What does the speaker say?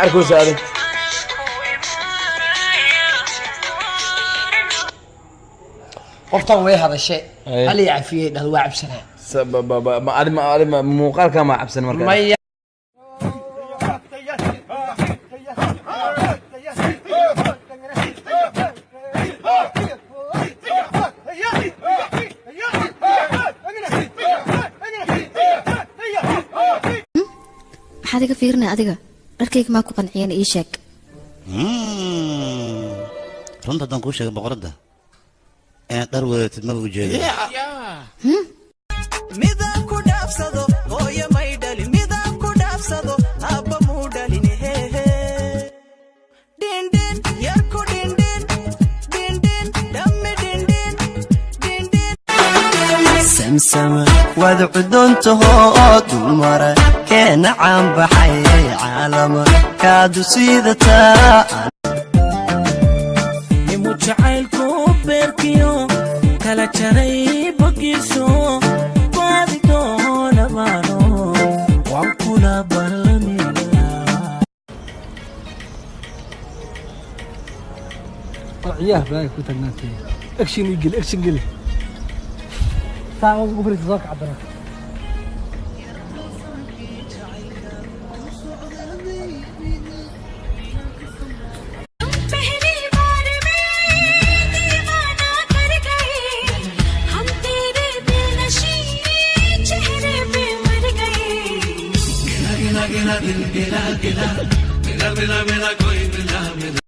أركو سادة قفطان ويه هذا الشيء هل يعفيه ده واعب سنة سبب ما مو قال كم عبسن مركز maxaad iga fiirnay adiga dharkayga maa ku qanciyeen ii sheeg runta haddaan kuu sheegay boqoradda inaad dhar wadatid maba ujeedo midaan ku dhaafsado hooyo may dhalin midaan ku dhaafsado aabba muu dhalin hehe dhindhin yar ku dhindhin dhindhin dhammi dhindhin dhindhin samsama waad cuduntaho dulmara keena caan baxay caalama kaadu siidataa imu jacaylku beerkiyo kala jaray bogiiso baadi doona baano waan kula ballamina عياه باي كنت ناتي اكشن يجل اكشن قل ساعه وقفل تزاك عبره गिला गिला गिला गिला गिला गिला गिला